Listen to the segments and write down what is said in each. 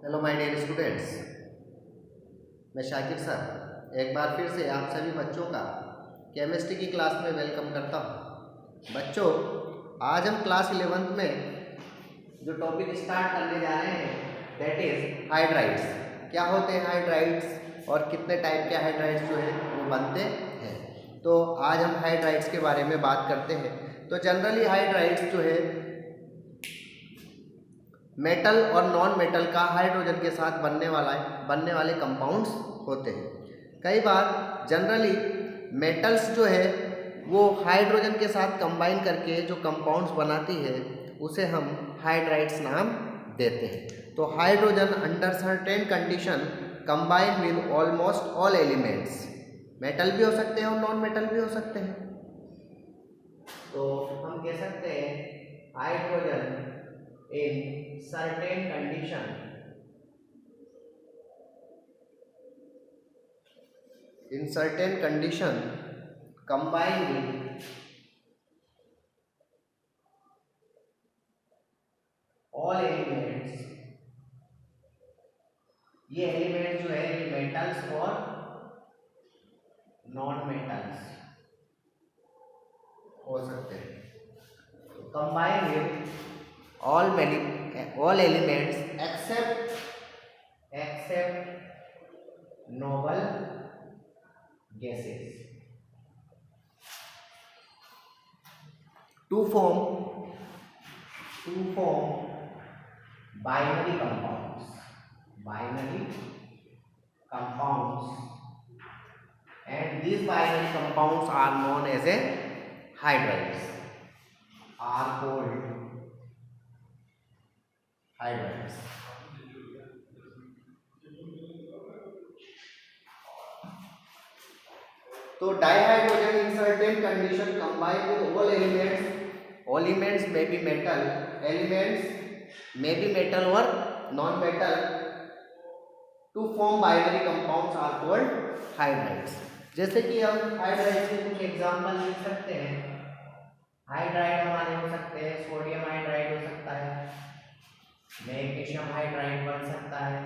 Hello my dear students, मैं Shakir sir एक बार फिर से आप सभी बच्चों का केमिस्ट्री की क्लास में वेलकम करता हूं। बच्चों, आज हम क्लास 11th में जो टॉपिक स्टार्ट करने जा रहे हैं दैट इज हाइड्राइड्स। क्या होते हैं हाइड्राइड्स और कितने टाइप के हाइड्राइड्स जो है वो बनते हैं। तो आज हम हाइड्राइड्स के बारे में बात करते हैं। तो जनरली हाइड्राइड्स जो है मेटल और नॉन मेटल का हाइड्रोजन के साथ बनने वाले कंपाउंड्स होते हैं। कई बार जनरली मेटल्स जो है वो हाइड्रोजन के साथ कंबाइन करके जो कंपाउंड्स बनाती है उसे हम हाइड्राइड्स नाम देते हैं। तो hydrogen under certain condition combine with almost all elements, metal भी हो सकते हैं और नॉन मेटल भी हो सकते हैं। तो हम कह सकते हैं hydrogen in certain condition combine with all elements। ये एलिमेंट जो है ये मेटल्स और नॉन मेटल्स हो सकते हैं। Combine with all elements except noble gases to form binary compounds and these binary compounds are known as a hydrides, are called hydrides। तो dihydrogen in certain condition combine with all elements may be metal, elements may be metal or non metal to form binary compounds are called hydrides। जैसे कि हम hydrides के कुछ example लिख सकते हैं। Hydride हमारे हो सकते हैं, सोडियम हाइड्राइड हो सकता है, मैग्नीशियम हाइड्राइड बन सकता है,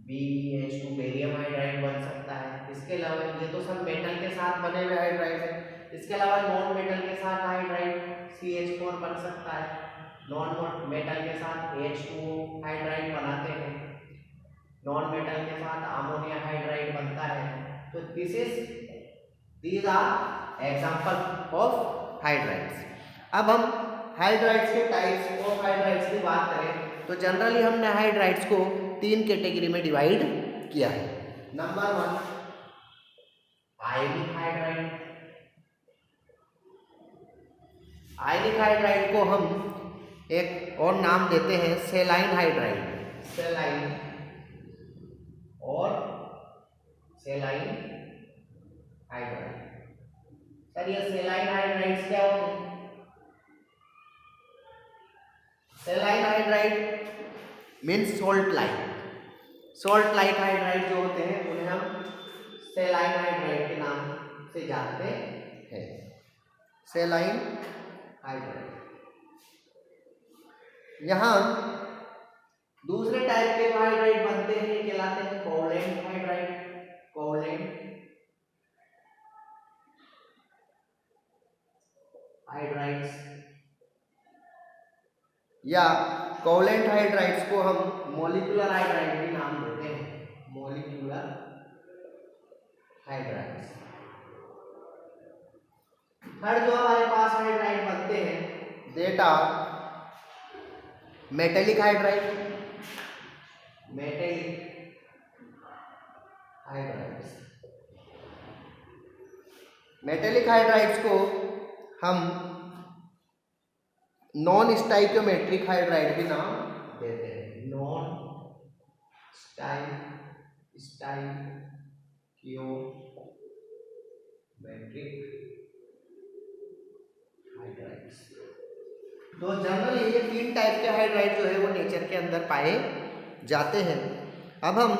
BeH2 बेरियम हाइड्राइड बन सकता है। इसके अलावा ये तो सब मेटल के साथ बने हुए हाइड्राइड हैं। इसके अलावा नॉन मेटल के साथ हाइड्राइड CH4 बन सकता है। नॉन मेटल के साथ H2 हाइड्राइड बनाते हैं। नॉन मेटल के साथ अमोनिया हाइड्राइड बनता है। तो these are example of hydrides. अब हम हाइड्राइड्स के टाइप्स ऑफ हाइड्राइड्स की बात करें तो जनरली हमने हाइड्राइड्स को 3 कैटेगरी में डिवाइड किया है। नंबर 1 आयनिक हाइड्राइड। आयनिक हाइड्राइड को हम एक और नाम देते हैं सेलाइन हाइड्राइड। सेलाइन हाइड्राइड। सर ये सेलाइन हाइड्राइड्स क्या होते हैं? सेलाइन hydride means salt like hydride जो होते हैं उन्हें हम सेलाइन हाइड्राइड के नाम से जानते हैं। सेलाइन हाइड्राइड। यहाँ दूसरे टाइप के हाइड्राइड बनते हैं, ये कहलाते हैं कोवलेंट हाइड्राइड। कोवलेंट हाइड्राइड्स या कोवलेंट हाइड्राइड्स को हम मॉलिक्यूलर हाइड्राइड भी नाम देते हैं। Molecular hydrides. हर जो हमारे पास हाइड्राइड बनते हैं that are metallic hydride. Metallic hydrides को हम नॉन स्टाइकियोमेट्रिक हाइड्राइड भी नाम देते हैं। Non stoichiometric hydrides. तो जनरली ये 3 टाइप के हाइड्राइड जो है वो नेचर के अंदर पाए जाते हैं। अब हम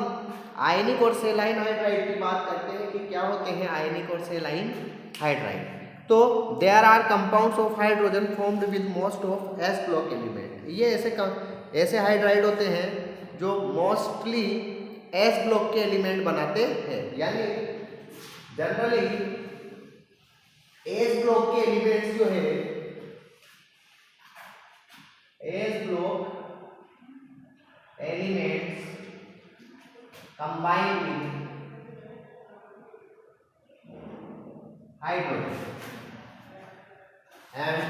आयनिक और सेलाइन हाइड्राइड की बात करते हैं कि क्या होते हैं आयनिक और सेलाइन हाइड्राइड। तो there are compounds of hydrogen formed with most of S block element. ये ऐसे हाइड्राइड होते हैं जो मोस्टली एस ब्लॉक के एलिमेंट बनाते हैं, यानी जनरली एस ब्लॉक के एलिमेंट्स जो है, S block elements combined with hydrogen and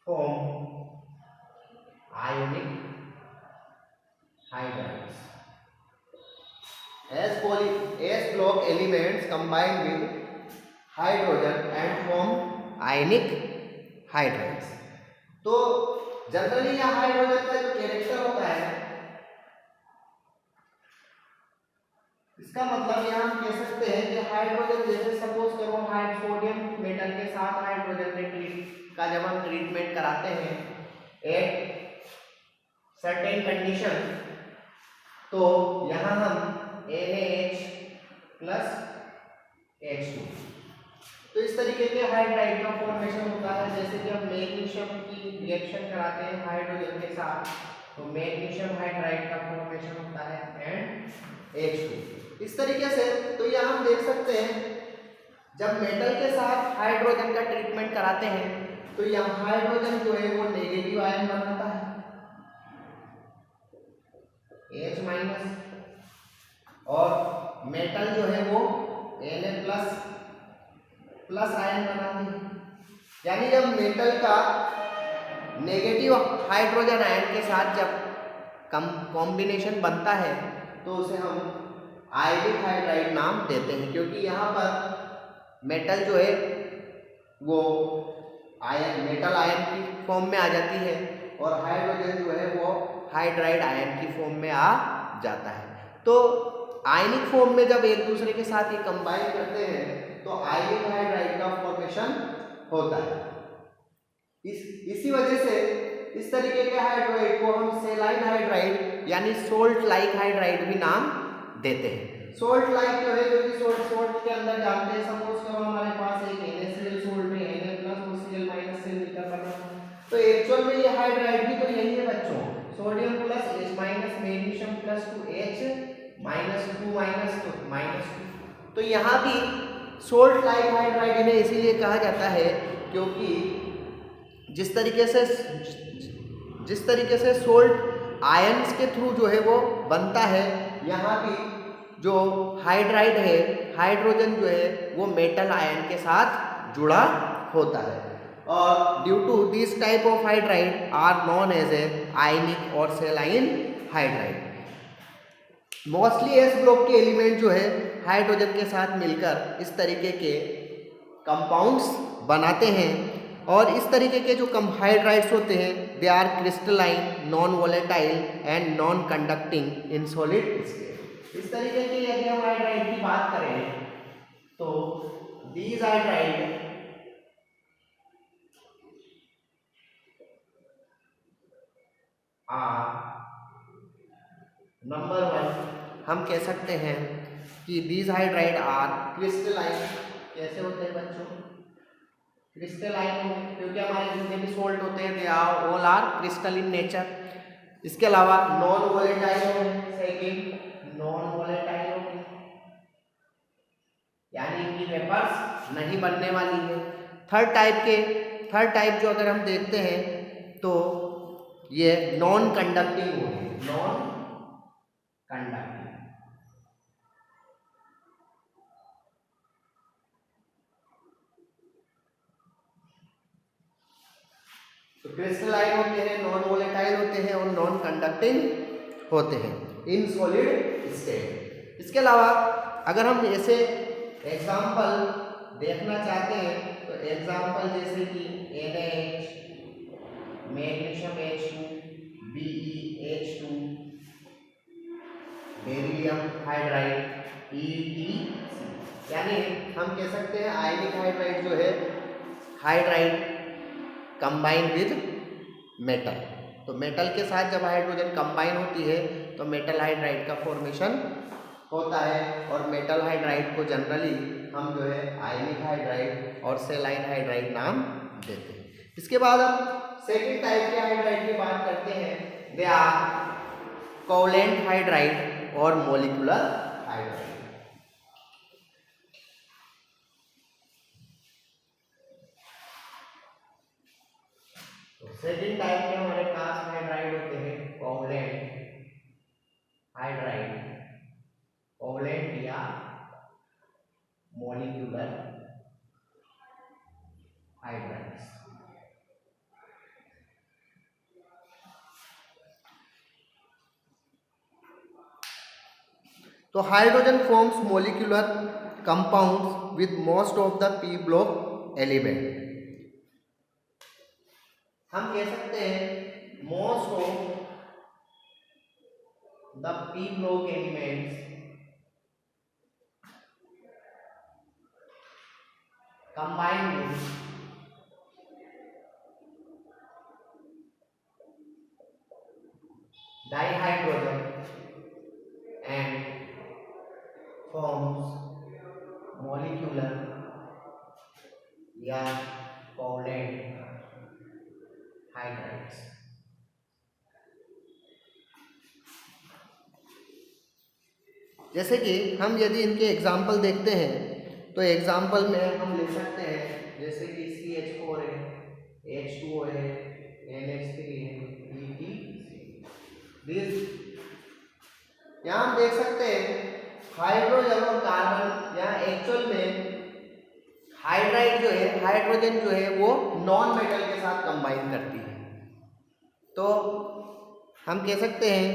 form ionic hydrides. S block elements combine with hydrogen and form ionic hydrides. तो जनरली यह हाइड्रोजन का जो कैरेक्टर होता है, इसका मतलब यहां हम कह सकते हैं कि हाइड्रोजन, जैसे सपोज करो सोडियम मेटल के साथ हाइड्रोजन का जब हम ट्रीटमेंट कराते हैं एट सर्टेन कंडीशन, तो यहां हम NaH प्लस H2, तो इस तरीके के हाइड्राइड का फॉर्मेशन होता है। जैसे कि हम मैग्नीशियम की रिएक्शन कराते हैं हाइड्रोजन के साथ, तो मैग्नीशियम हाइड्राइड का फॉर्मेशन होता है एंड H2। इस तरीके से तो यहाँ हम देख सकते हैं जब मेटल के साथ हाइड्रोजन का ट्रीटमेंट कराते हैं तो यहाँ हाइड्रोजन जो है वो नेगेटिव आयन बनाता है H माइनस, और मेटल जो है वो Na प्लस आयन बनाती है। यानी जब मेटल का नेगेटिव हाइड्रोजन आयन के साथ जब कॉम्बिनेशन बनता है तो उसे हम आयनिक हाइड्राइड नाम देते हैं, क्योंकि यहाँ पर मेटल जो है वो मेटल आयन की फॉर्म में आ जाती है और हाइड्रोजन जो है वो हाइड्राइड आयन की फॉर्म में आ जाता है। तो आयनिक फॉर्म में जब एक दूसरे के साथ ये कंबाइन करते हैं तो आयनिक हाइड्राइड का फॉर्मेशन होता है। इसी वजह से इस तरीके के हाइड्राइड को हम सेलाइन हाइड्राइड यानी सोल्ट लाइक हाइड्राइड भी नाम देते हैं। सोल्ट लाइक जो है, जो कि सोल्ट के अंदर जानते हैं, सपोज करो हमारे पास एक NaCl सोल्ट में Na+ और Cl- से मिलकर बना, तो एक्चुअल में ये हाइड्राइड भी तो यही है बच्चों, sodium plus H- magnesium plus 2H -2 तो यहाँ भी सोल्ट लाइक हाइड्राइड इन्हें इसीलिए कहा जाता है क्योंकि जिस तरीके से सोल्ट आयंस के थ्रू जो है वो बनता है, यहाँ भी जो हाइड्राइड है, हाइड्रोजन जो है वो मेटल आयन के साथ जुड़ा होता है। और due to this type of hydride are known as a ionic और saline hydride. Mostly S block के एलिमेंट जो है हाइड्रोजन के साथ मिलकर इस तरीके के कंपाउंड्स बनाते हैं, और इस तरीके के जो हाइड्राइड्स होते हैं they are crystalline, non volatile and non conducting in solid state. इस तरीके के यदि हम हाइड्राइड की बात करें तो दीज हाइड्राइड नंबर 1 हम कह सकते हैं कि दीज हाइड्राइड आर क्रिस्टलाइन। कैसे होते हैं बच्चों? क्रिस्टलाइन, क्योंकि हमारे जितने भी सोल्ट होते हैं they are all are crystal in nature. इसके अलावा नॉन वोलेटाइल हो, सेकंड नॉन वोलेटाइल हो, यानी इनकी वेपर्स नहीं बनने वाली है। थर्ड टाइप जो अगर हम देखते हैं तो ये नॉन कंडक्टिंग हो, नॉन कंडक्टिंग। तो क्रिस्टलाइन होते हैं, नॉन वोलेटाइल होते हैं और नॉन कंडक्टिंग होते हैं इन सॉलिड स्टेट। इसके अलावा अगर हम ऐसे एग्जाम्पल देखना चाहते हैं तो एग्जाम्पल जैसे कि NaH, magnesium H2, BeH2, beryllium hydride, EtC, यानी हम कह सकते हैं आयनिक हाइड्राइड जो है हाइड्राइड कंबाइन विद मेटल। तो मेटल के साथ जब हाइड्रोजन कंबाइन होती है तो मेटल हाइड्राइड का फॉर्मेशन होता है, और मेटल हाइड्राइड को जनरली हम जो है आयनिक हाइड्राइड और सेलाइन हाइड्राइड नाम देते हैं। इसके बाद हम सेकंड टाइप के हाइड्राइड की बात करते हैं, दे आर कोवलेंट हाइड्राइड और मॉलिक्यूलर हाइड्राइड। तो सेकंड टाइप में हमारे पास हाइड्राइड होते हैं कोवलेंट हाइड्राइड, कोवलेंट या मॉलिक्यूलर हाइड्राइड्स। तो hydrogen forms molecular compounds with most of the P block element. हम कह सकते हैं most of the P block elements combined with dihydrogen and forms molecular या कोवलेंट हाइड्राइड्स। जैसे कि हम यदि इनके एग्जाम्पल देखते हैं तो एग्जाम्पल में हम ले सकते हैं जैसे कि CH4 है, H2O है, NH3 है, ETC। यहाँ हम देख सकते हैं हाइड्रोजन और कार्बन, यहाँ एक्चुअल में हाइड्राइड जो है, हाइड्रोजन जो है वो नॉन मेटल के साथ कंबाइन करती है। तो हम कह सकते हैं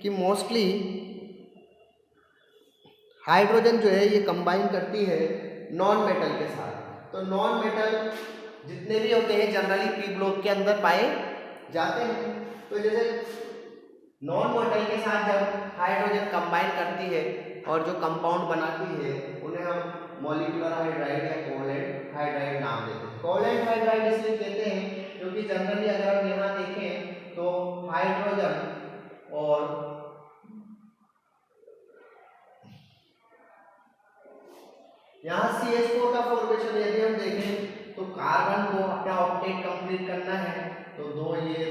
कि मोस्टली हाइड्रोजन जो है ये कंबाइन करती है नॉन मेटल के साथ। तो नॉन मेटल जितने भी होते हैं जनरली पी ब्लॉक के अंदर पाए जाते हैं। तो जैसे नॉन मेटल के साथ जब हाइड्रोजन कंबाइन करती है और जो कंपाउंड बनाती है उन्हें हम मॉलिक्यूलर हाइड्राइड या कोवलेंट हाइड्राइड नाम देते हैं। कोवलेंट हाइड्राइड इसलिए कहते हैं क्योंकि जनरली अगर हम यहाँ देखें तो हाइड्रोजन और यहाँ CH4 का फॉर्मेशन यदि हम देखें तो कार्बन को अपना ऑक्टेट कंप्लीट करना है तो दो ये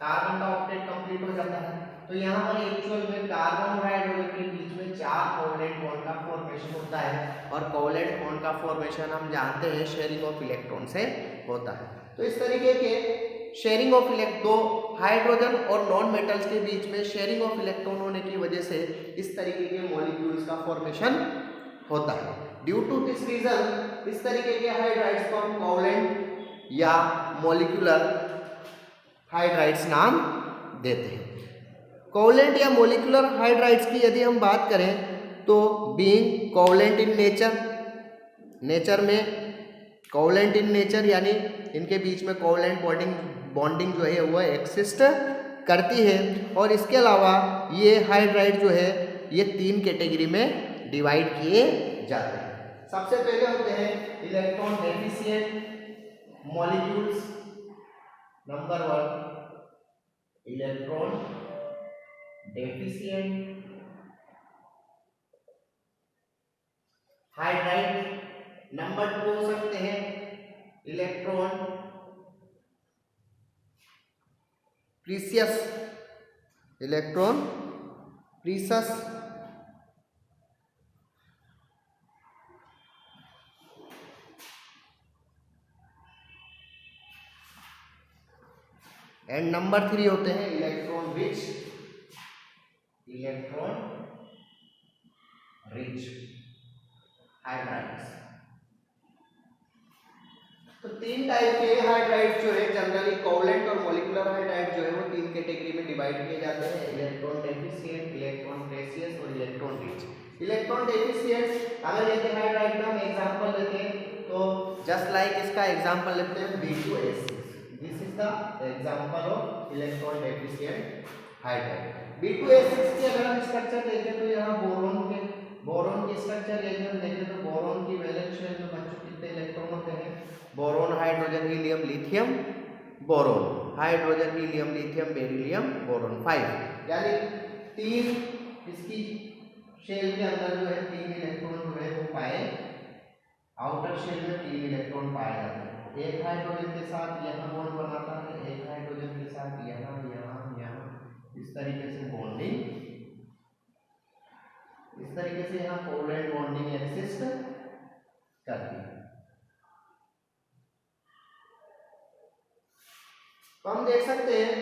कार्बन का ऑक्टेट कंप्लीट हो जाता है। तो यहाँ पर एक्चुअल में कार्बन और हाइड्रोजन के बीच में 4 कोवलेंट बॉन्ड का फॉर्मेशन होता है और कोवलेंट बॉन्ड का फॉर्मेशन हम जानते हैं शेयरिंग ऑफ इलेक्ट्रॉन से होता है। तो इस तरीके के शेयरिंग ऑफ दो हाइड्रोजन और नॉन मेटल्स के बीच में शेयरिंग ऑफ इलेक्ट्रॉन होने की वजह से इस तरीके के मॉलिक्यूल्स का फॉर्मेशन होता है। ड्यू टू दिस रीजन इस तरीके के हाइड्राइड्स को हम कोवलेंट या मॉलिक्यूलर हाइड्राइड्स नाम देते हैं। कोवलेंट या मॉलिक्यूलर हाइड्राइड्स की यदि हम बात करें तो बीइंग कोवलेंट इन नेचर में कोवलेंट इन नेचर यानी इनके बीच में कोवलेंट बॉन्डिंग जो है वह एक्सिस्ट करती है। और इसके अलावा ये हाइड्राइड जो है ये 3 कैटेगरी में डिवाइड किए जाते हैं। सबसे पहले होते हैं electron deficient molecules. Number 1 electron deficient hydride. Number 2 हो सकते हैं इलेक्ट्रॉन प्रीसियस एंड नंबर 3 होते हैं इलेक्ट्रॉन रिच हाइड्राइड्स। तो 3 टाइप के हाइड्राइड जो है जनरली कोवलेंट और मॉलिक्यूलर हाइड्राइड जो है वो 3 कैटेगरी में डिवाइड किए जाते हैं, इलेक्ट्रॉन डेफिशिएंट, इलेक्ट्रॉन प्रेसियस और इलेक्ट्रॉन रिच। इलेक्ट्रॉन डेफिशिएंट अगर ये हाइड्राइड का हम एग्जांपल लेते हैं तो जस्ट लाइक इसका एग्जांपल लेते हैं B2S6। This is the example of electron deficient hydride. B2S6 की अगर हम स्ट्रक्चर देखें तो यहाँ बोरॉन की स्ट्रक्चर यदि हम देखें तो बोरॉन की वैलेंस शेल में बच्चों कितने इलेक्ट्रॉन होते हैं? Boron hydrogen helium lithium boron, hydrogen helium lithium beryllium boron 5, यानी 3 इसकी शेल के अंदर जो है 3 इलेक्ट्रॉन जो है वो पाए, आउटर शेल में 3 इलेक्ट्रॉन पाए जाते हैं। एक हाइड्रोजन के साथ यहाँ बॉन्ड बनाता है, एक हाइड्रोजन के साथ यहाँ इस इस तरीके से बॉन्डिंग, इस तरीके से यहाँ कोवलेंट बॉन्डिंग एग्जिस्ट करती है। तो हम देख सकते हैं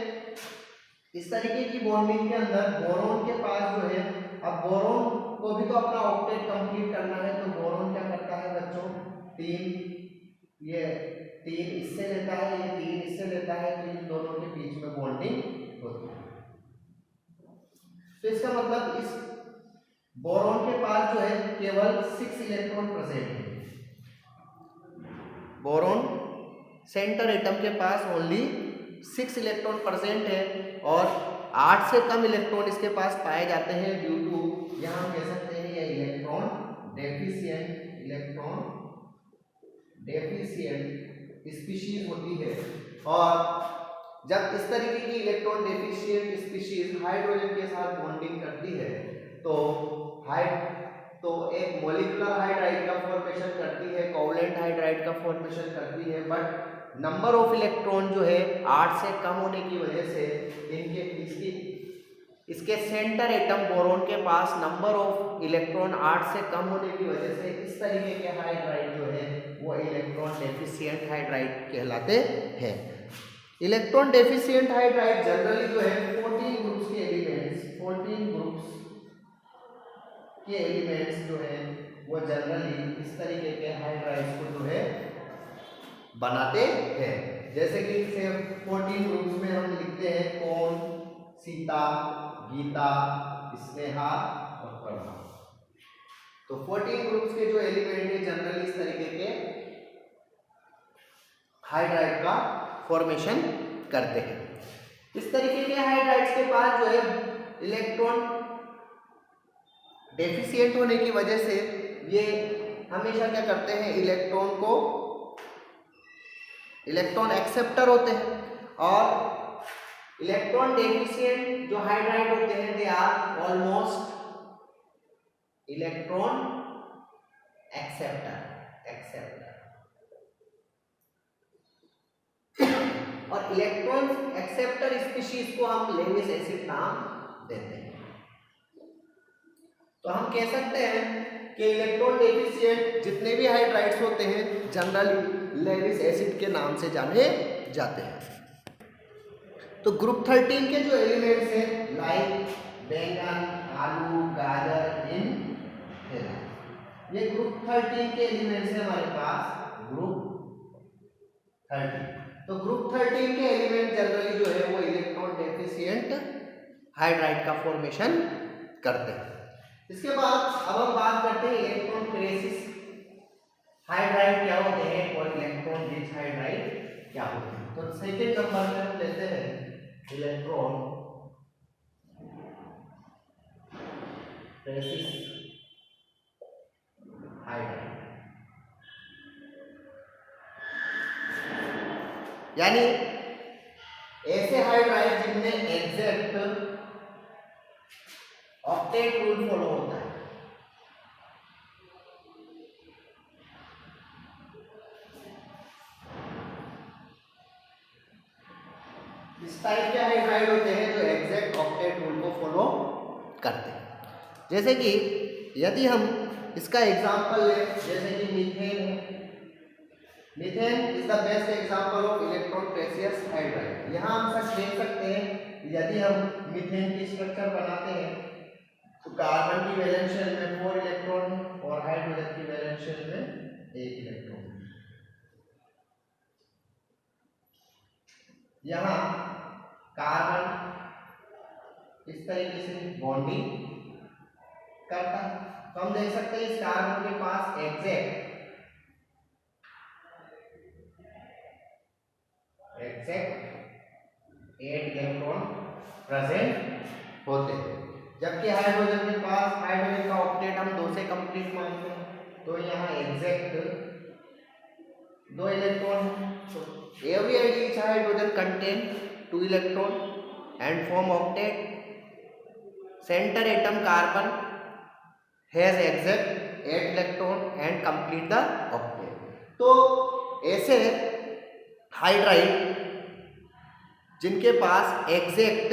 इस तरीके की बॉन्डिंग के अंदर बोरोन के पास जो है, अब बोरोन को भी तो अपना ऑक्टेट कंप्लीट करना है, तो बोरोन क्या करता है बच्चों, 3 ये 3 इससे लेता है, ये 3 इससे लेता है, तो इन दोनों के बीच में बॉन्डिंग होती है। तो इसका मतलब इस बोरोन के पास जो है केवल 6 इलेक्ट्रॉन प्रेजेंट है। बोरोन सेंटर एटम के पास ओनली 6 इलेक्ट्रॉन प्रेजेंट है और 8 से कम इलेक्ट्रॉन इसके पास पाए जाते हैं ड्यू टू, यहाँ हम कह सकते हैं ये इलेक्ट्रॉन डेफिशिएंट स्पीशीज होती है। और जब इस तरीके की इलेक्ट्रॉन डेफिशिएंट स्पीशीज हाइड्रोजन के साथ बॉन्डिंग करती है तो एक मॉलिक्यूलर हाइड्राइड का फॉर्मेशन करती है, कोवलेंट हाइड्राइड का फॉर्मेशन करती है, बट नंबर ऑफ इलेक्ट्रॉन जो है 8 से कम होने की वजह से इसके सेंटर एटम बोरोन के पास नंबर ऑफ इलेक्ट्रॉन 8 से कम होने की वजह से इस तरीके के हाइड्राइड जो है वो इलेक्ट्रॉन डेफिशिएंट हाइड्राइड कहलाते हैं। इलेक्ट्रॉन डेफिशिएंट हाइड्राइड जनरली जो है 14 ग्रुप्स के एलिमेंट्स जो है वो जनरली इस तरीके के हाइड्राइड्स को जो है बनाते हैं। जैसे कि 14 ग्रुप्स में हम लिखते हैं कौन, सीता, गीता, स्नेहा और प्रभा। तो 14 ग्रुप्स के जो एलिमेंट है जनरली इस तरीके के हाइड्राइड का फॉर्मेशन करते हैं। इस तरीके के हाइड्राइड्स के पास जो है इलेक्ट्रॉन डेफिशिएंट होने की वजह से ये हमेशा क्या करते हैं, इलेक्ट्रॉन एक्सेप्टर होते हैं। और इलेक्ट्रॉन डेफिशिएंट जो हाइड्राइड होते हैं they are almost electron acceptor और इलेक्ट्रॉन एक्सेप्टर स्पीशीज को हम लेविस एसिड नाम देते हैं। तो हम कह सकते हैं कि इलेक्ट्रॉन डेफिशिएंट जितने भी हाइड्राइड्स होते हैं जनरली लेविस एसिड के नाम से जाने जाते हैं। तो ग्रुप 13 के जो एलिमेंट्स हैं लाइक बैंगन, आलू, गाजर, ये ग्रुप 13 के एलिमेंट्स हैं हमारे पास, ग्रुप 13। तो ग्रुप 13 के एलिमेंट जनरली जो है वो इलेक्ट्रॉन डेफिशिएंट हाइड्राइड का फॉर्मेशन करते हैं। इसके बाद अब हम बात करते हैं इलेक्ट्रॉन क्रेसिस हाइड्राइड क्या होते हैं और इलेक्ट्रॉन रिच हाइड्राइड क्या होते हैं। तो सेकेंड नंबर में हम लेते हैं इलेक्ट्रॉन क्रेसिस हाइड्राइड, यानी ऐसे हाइड्राइड जिनमें एग्जैक्ट ऑक्टेट रूल फॉलो होता है। इस टाइप के हाइड्राइड होते हैं जो एग्जैक्ट ऑक्टेट रूल को फॉलो करते हैं। जैसे कि यदि हम इसका एग्जांपल लें, जैसे कि मीथेन है, methane is the best example of electron precise hydride. यहाँ हम सच देख सकते हैं यदि हम मीथेन की स्ट्रक्चर बनाते हैं तो कार्बन की वैलेंस शेल में 4 इलेक्ट्रॉन और हाइड्रोजन की वैलेंस शेल में 1 इलेक्ट्रॉन। यहाँ कार्बन इस तरीके से बॉन्डिंग करता है, तो हम देख सकते हैं इस कार्बन के पास एग्जैक्ट 8 इलेक्ट्रॉन प्रेजेंट होते हैं, जबकि हाइड्रोजन के पास हाइड्रोजन का ऑक्टेट हम 2 से कंप्लीट मानते हैं, तो यहाँ एग्जैक्ट 2 इलेक्ट्रॉन। तो every each hydrogen contain 2 electron and form octet. Center atom carbon has exact 8 electron and complete the octet. तो ऐसे हाइड्राइड जिनके पास एग्जैक्ट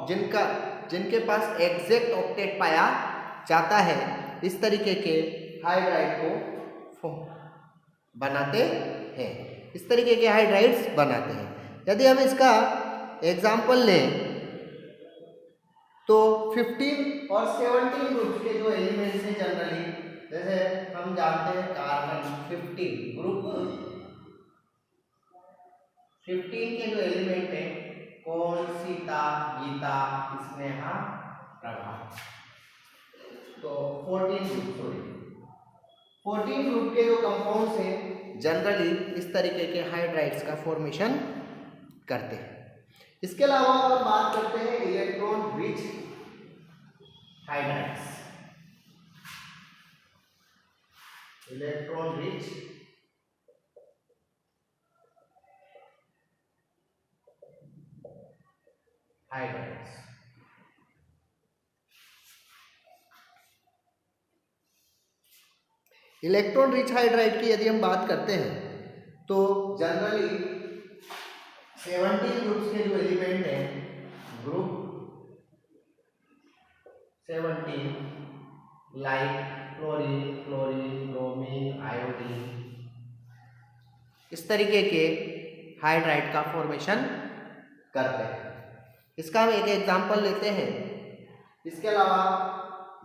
जिनके पास एग्जैक्ट ऑक्टेट पाया जाता है, इस तरीके के हाइड्राइड को बनाते हैं, इस तरीके के हाइड्राइड्स बनाते हैं। यदि हम इसका एग्जाम्पल लें तो 15 और 17 ग्रुप्स के जो एलिमेंट्स हैं जनरली, जैसे हम जानते हैं कार्बन 15 ग्रुप 15 के जो एलिमेंट हैं कौन, सीता, गीता, स्नेहा, प्रभा, तो 14 ग्रुप के जो कंपाउंड्स हैं जनरली इस तरीके के हाइड्राइड्स का फॉर्मेशन करते हैं। इसके अलावा हम बात करते हैं electron rich hydrides. Electron rich hydrides. Electron rich hydride की यदि हम बात करते हैं तो जनरली 17 ग्रुप्स के जो एलिमेंट हैं, group 17 like chlorine, bromine, iodine, इस तरीके के हाइड्राइड का फॉर्मेशन करते हैं। इसका हम एक एग्जांपल लेते हैं। इसके अलावा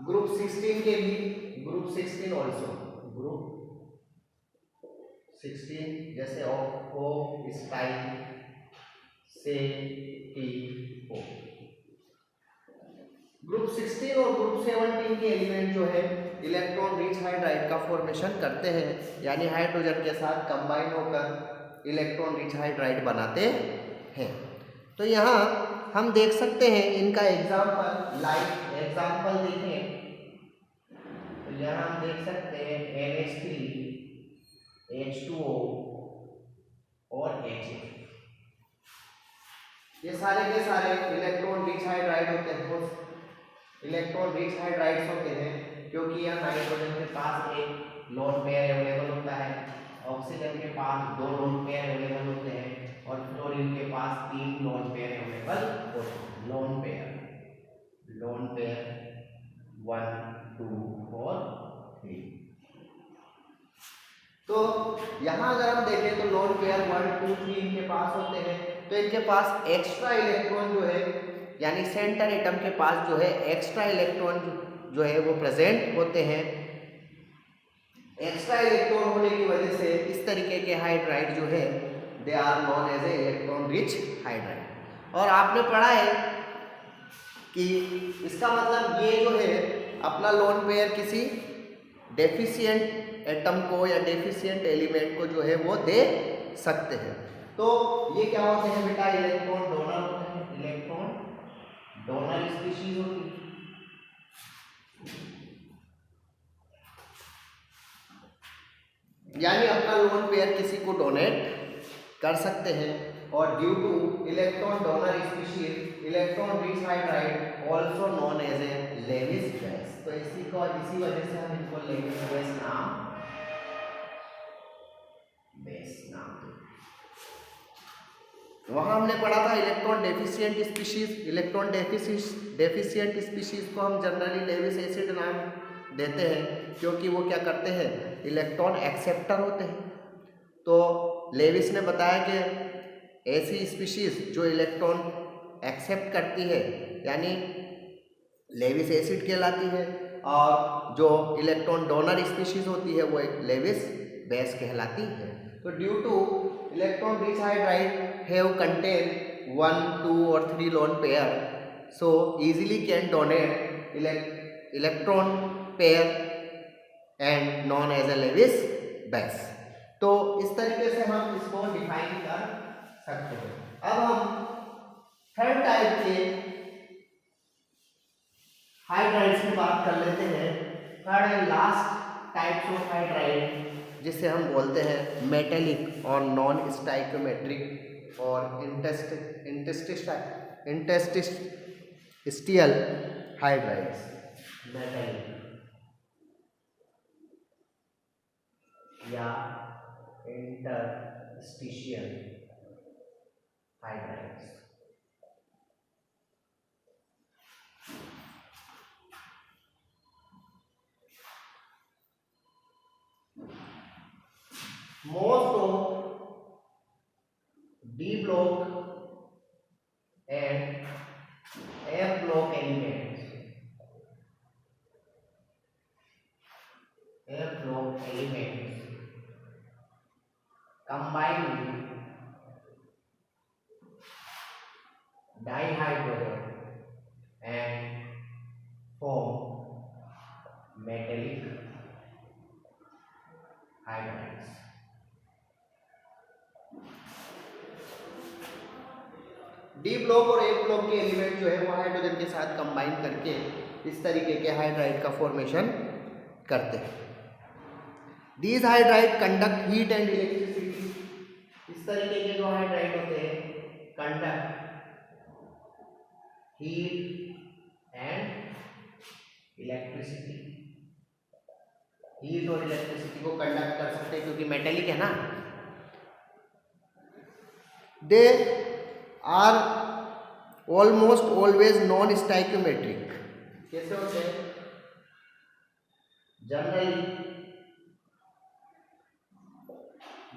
ग्रुप 16 के भी, ग्रुप 16 ऑल्सो, ग्रुप 16 जैसे ओ स्टाइल से टी ओ, ग्रुप 16 और ग्रुप 17 के एलिमेंट जो है इलेक्ट्रॉन रिच हाइड्राइड का फॉर्मेशन करते हैं, यानी हाइड्रोजन के साथ कंबाइन होकर इलेक्ट्रॉन रिच हाइड्राइड बनाते हैं। तो यहाँ हम देख सकते हैं इनका एग्जाम्पल, लाइक एग्जाम्पल देखें तो यहाँ हम देख सकते हैं NH3, H2O और HF, ये सारे के सारे इलेक्ट्रॉन रिच हाइड्राइड होते हैं, इलेक्ट्रॉन रिच हाइड्राइड्स होते हैं क्योंकि यह नाइट्रोजन के पास एक लोन पेयर अवेलेबल होता है, ऑक्सीजन के पास 2 लोन पेयर अवेलेबल होते हैं और फ्लोरीन के पास 3 लोन पेयर अवेलेबल होते हैं। लोन पेयर 1 2 और 3। तो यहाँ अगर हम देखें तो लोन पेयर 1 2 3 इनके पास होते हैं, तो इनके पास एक्स्ट्रा इलेक्ट्रॉन जो है, यानी सेंटर एटम के पास जो है एक्स्ट्रा इलेक्ट्रॉन जो है वो प्रेजेंट होते हैं। एक्स्ट्रा इलेक्ट्रॉन होने की वजह से इस तरीके के हाइड्राइड जो है they are known as a electron rich hydride. और आपने पढ़ा है कि इसका मतलब ये जो है अपना लोन पेयर किसी डेफिशिएंट एटम को या डेफिशिएंट एलिमेंट को जो है वो दे सकते हैं। तो ये क्या होते हैं बेटा, इलेक्ट्रॉन डोनर होते हैं, इलेक्ट्रॉन डोनर स्पीशीज होती है। यानी अपना लोन पेयर किसी को डोनेट कर सकते हैं। और due to electron donor species electron rich hydride also known as a Lewis gas, तो इसी वजह से हम इनको लेविस गैस नाम वहां हमने पढ़ा था electron deficient species. Electron deficient species को हम जनरली लेविस एसिड नाम देते हैं क्योंकि वो क्या करते हैं, इलेक्ट्रॉन एक्सेप्टर होते हैं। तो लेविस ने बताया कि ऐसी स्पीशीज जो इलेक्ट्रॉन एक्सेप्ट करती है यानी लेविस एसिड कहलाती है, और जो इलेक्ट्रॉन डोनर स्पीशीज होती है वो लेविस बेस कहलाती है। तो due to electron rich hydride have contain 1 2 और 3 lone pair, so easily can donate electron pair and known as a Lewis base. तो इस तरीके से हम इसको डिफाइन कर सकते हैं। अब हम थर्ड टाइप के हाइड्राइड्स की बात कर लेते हैं। Third and last types of hydride जिसे हम बोलते हैं मेटेलिक और नॉन स्टाइकोमेट्रिक और इंटरस्टिशियल हाइड्राइड्स। मेटेलिक या interstitial hydrides. most of D block and F block elements combine with dihydrogen and form metallic hydrides. D block और ए block के element जो है वो हाइड्रोजन के साथ कंबाइन करके इस तरीके के हाइड्राइड का फॉर्मेशन करते हैं। These hydride conduct heat and electricity. इस तरीके के जो हाइड्राइड होते हैं conduct heat and electricity. Heat और इलेक्ट्रिसिटी को कंडक्ट कर सकते हैं क्योंकि मेटेलिक है ना। They are almost always non stoichiometric. कैसे होते हैं? Generally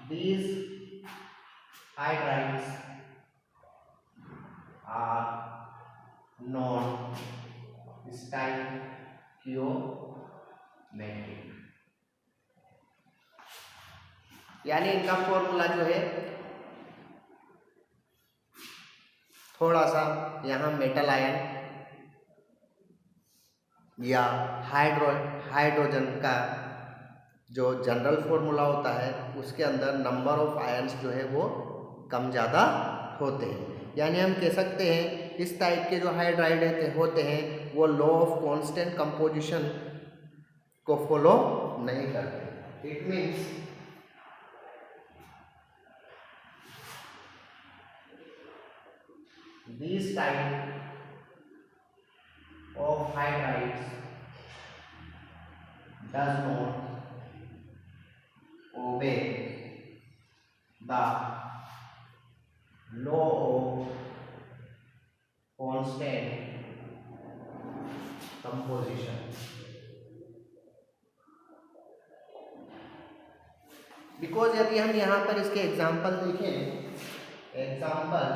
these hydrides are non-stoichiometric, यानी इनका फॉर्मूला जो है थोड़ा सा यहाँ मेटल आयन या हाइड्रोजन का जो जनरल फॉर्मूला होता है उसके अंदर नंबर ऑफ आयन्स जो है वो कम ज़्यादा होते हैं। यानी हम कह सकते हैं इस टाइप के जो हाइड्राइड होते हैं वो लॉ ऑफ कांस्टेंट कंपोजिशन को फॉलो नहीं करते। It means this type of hydrides does not obey the law of constant composition. Because यदि हम यहाँ पर इसके एग्जाम्पल देखें, एग्जाम्पल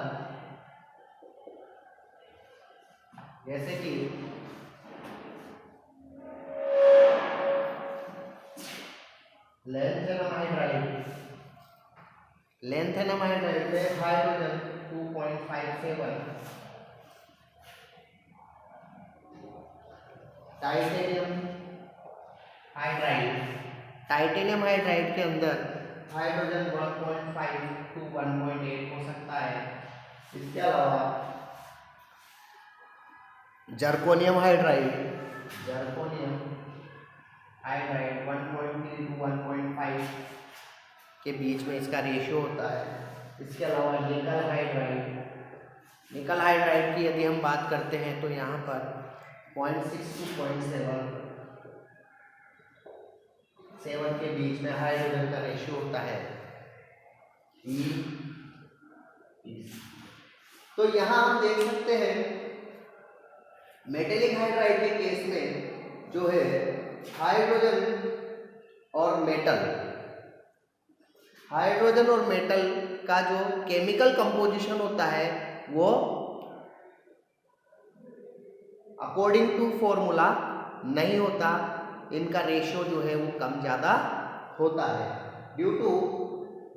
जैसे कि लेंथेनम हाइड्राइड में हाइड्रोजन 2.57, टाइटेनियम हाइड्राइड के अंदर हाइड्रोजन 1.5 to 1.8 हो सकता है। इसके अलावा जर्कोनियम हाइड्राइड 1.3 to 1.5 के बीच में इसका रेशियो होता है। इसके अलावा निकल हाइड्राइड की यदि हम बात करते हैं तो यहाँ पर 0.6 to 0.7 के बीच में हाइड्रोजन का रेशियो होता है। तो यहाँ हम देख सकते हैं मेटेलिक हाइड्राइड के केस में जो है हाइड्रोजन और मेटल का जो केमिकल कंपोजिशन होता है वो अकॉर्डिंग टू फॉर्मूला नहीं होता। इनका रेशियो जो है वो कम ज़्यादा होता है। Due to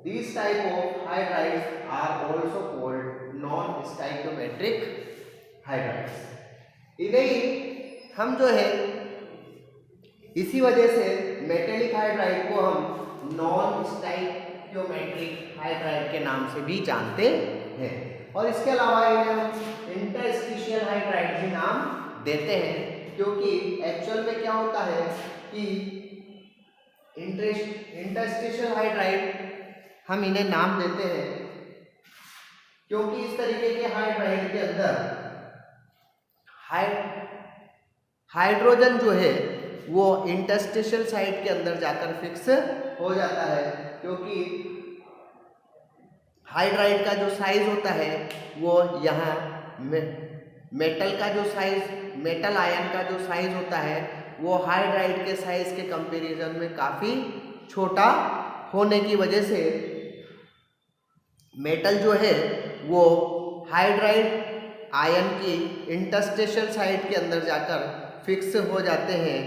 this type of hydrides are also called non stoichiometric hydrides. इन्हें हम जो है इसी वजह से मेटेलिक हाइड्राइड को हम नॉन स्टाइक्योमेट्रिक हाइड्राइड के नाम से भी जानते हैं। और इसके अलावा इन्हें हम इंटरस्टिशियल हाइड्राइड भी नाम देते हैं, क्योंकि एक्चुअल में क्या होता है कि इंटरस्टिशियल हाइड्राइड हम इन्हें नाम देते हैं क्योंकि इस तरीके के हाइड्राइड के अंदर हाइड्रोजन जो है वो इंटरस्टिशियल साइड के अंदर जाकर फिक्स हो जाता है, क्योंकि हाइड्राइड का जो साइज होता है वो यहाँ मेटल आयन का जो साइज होता है वो हाइड्राइड के साइज के कंपैरिजन में काफ़ी छोटा होने की वजह से मेटल जो है वो हाइड्राइड आयन की इंटरस्टेशियल साइट के अंदर जाकर फिक्स हो जाते हैं,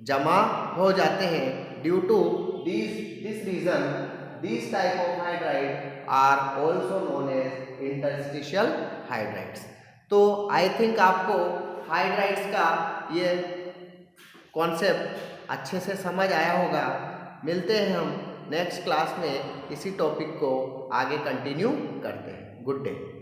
जमा हो जाते हैं। Due to this reason this type of hydride are also known as interstitial hydrides. तो आई थिंक आपको हाइड्राइड्स का ये कॉन्सेप्ट अच्छे से समझ आया होगा। मिलते हैं हम नेक्स्ट क्लास में, इसी टॉपिक को आगे कंटिन्यू करते हैं। Good day.